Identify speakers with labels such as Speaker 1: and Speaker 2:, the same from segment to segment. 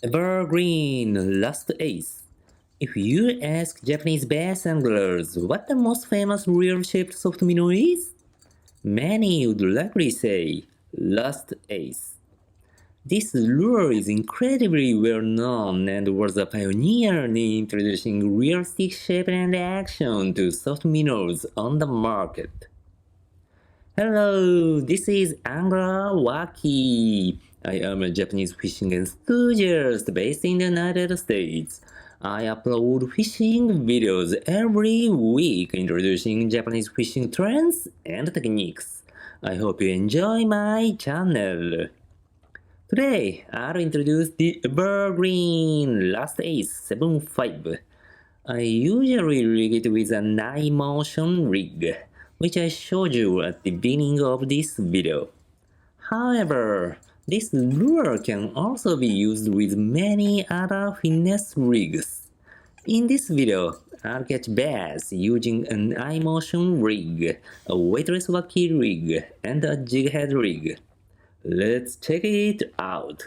Speaker 1: EVERGREEN Last Ace. If you ask Japanese bass anglers what the most famous rear-shaped soft minnow is, many would likely say Last Ace. This lure is incredibly well known and was a pioneer in introducing realistic shape and action to soft minnows on the market. Hello, this is Angler Waki. I am a Japanese fishing enthusiast based in the United States. I upload fishing videos every week introducing Japanese fishing trends and techniques. I hope you enjoy my channel. Today, I'll introduce the EVERGREEN Last Ace 7.5. I usually rig it with a 9-motion rig, which I showed you at the beginning of this video. However, this lure can also be used with many other finesse rigs. In this video, I'll catch bass using an I-motion rig, a weightless wacky rig, and a jig head rig. Let's check it out.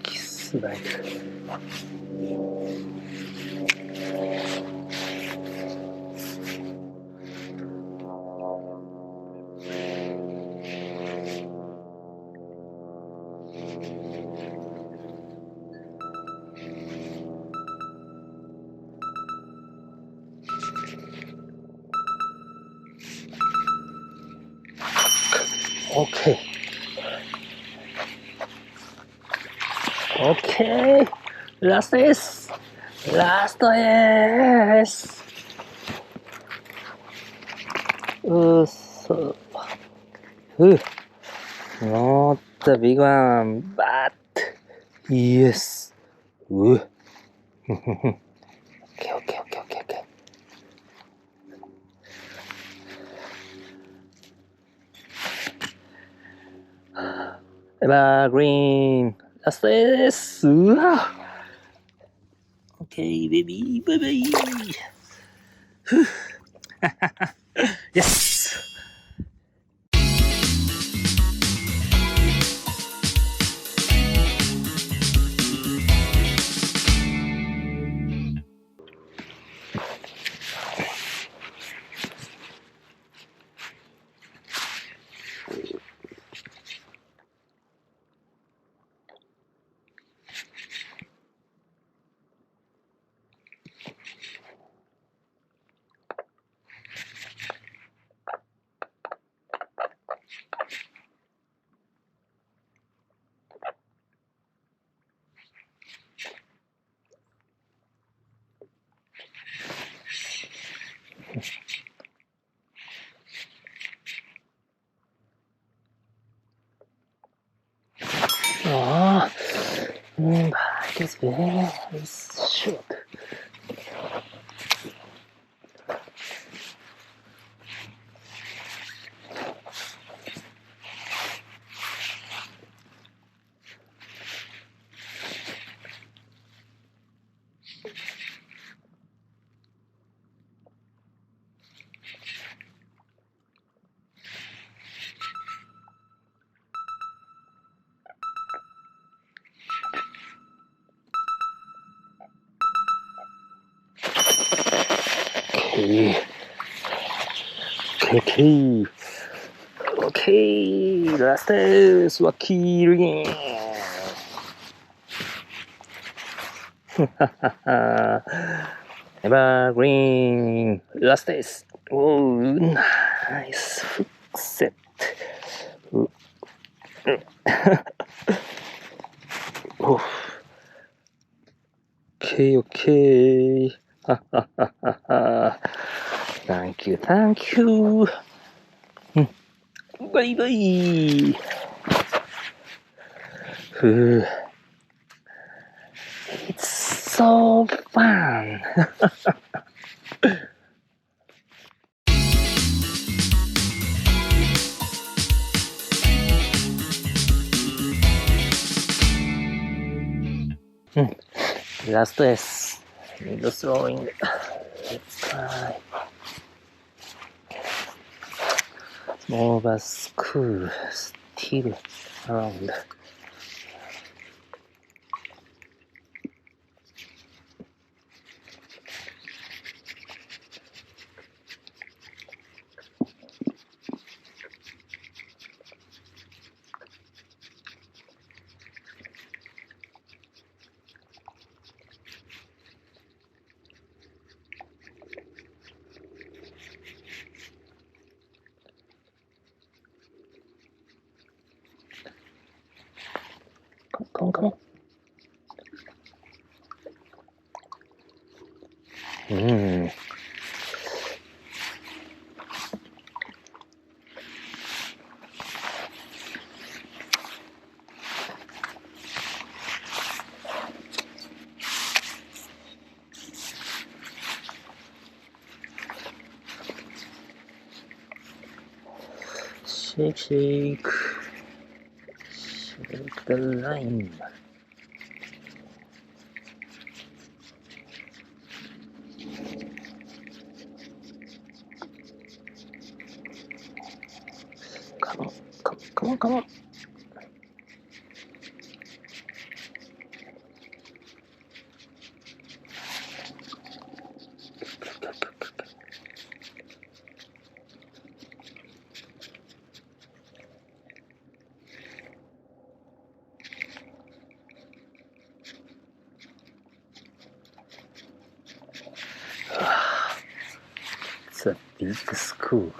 Speaker 1: Kistler. Okay. Okay. Last ace. Last ace. So, not the big one, but yes. Okay. EVERGREEN Last Ace. Okay, baby, bye-bye. Yes. Oh, but it's very short. Okay, last ace, Waki again. Evergreen Last Ace. Oh, nice hook set. Oh. Okay. Thank you. Bye bye. It's so fun. Last S. Middle throwing. Let's try. Small but cool. Still around. Come on. Shake the line. Come on. It's a big school.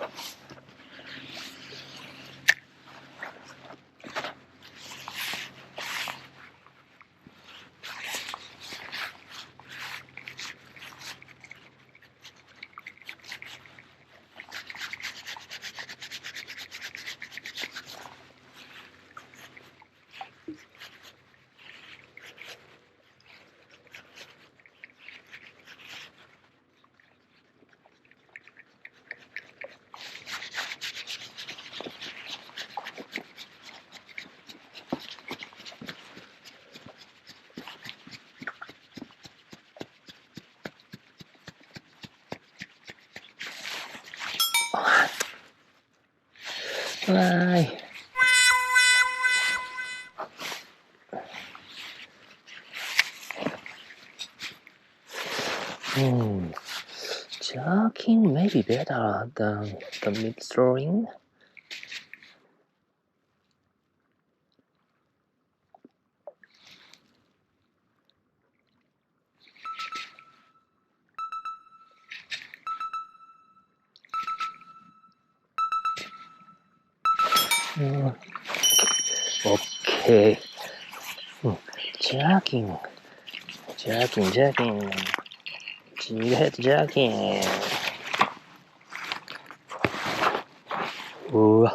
Speaker 1: Bye. Jerking may be better than the mid throwing. Okay. Jerking. G-head jerking. Ooh.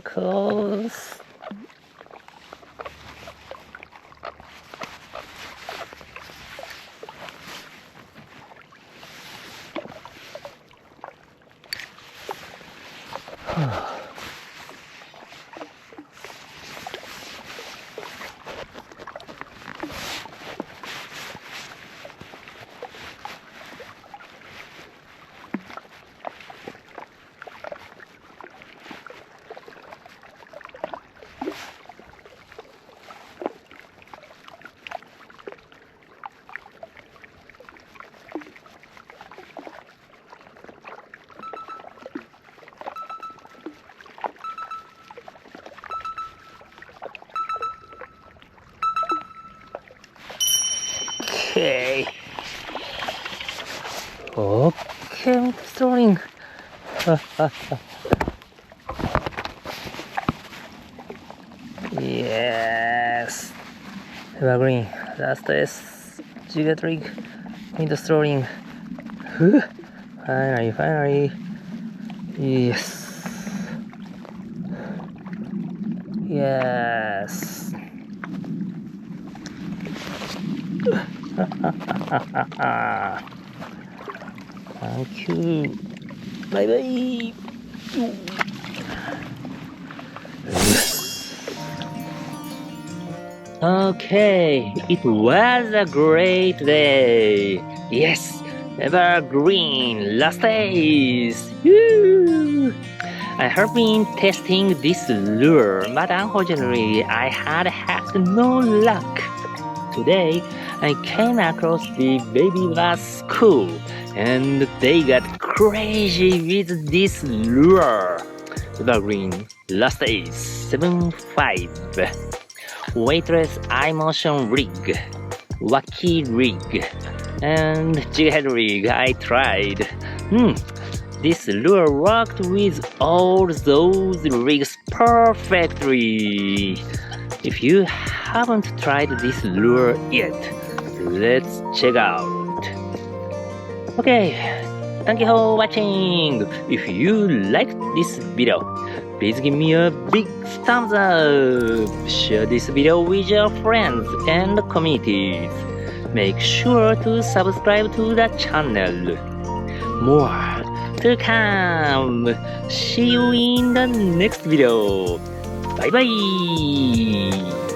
Speaker 1: Close. Okay. Okay, throwing. Yes. Evergreen Last Ace geometric window throwing. Finally. Yes. Yes. Thank you. Bye bye. Okay, it was a great day. Yes, Evergreen Last Ace. Woo! I have been testing this lure, but unfortunately I had no luck. Today, I came across the baby bass school, and they got crazy with this lure. Evergreen Last Ace 7.5 weightless eye motion rig, wacky rig, and jighead rig I tried. This lure worked with all those rigs perfectly. If you haven't tried this lure yet, let's check out. Okay, thank you for watching. If you liked this video, please give me a big thumbs up. Share this video with your friends and communities. Make sure to subscribe to the channel. More to come. See you in the next video. Bye bye.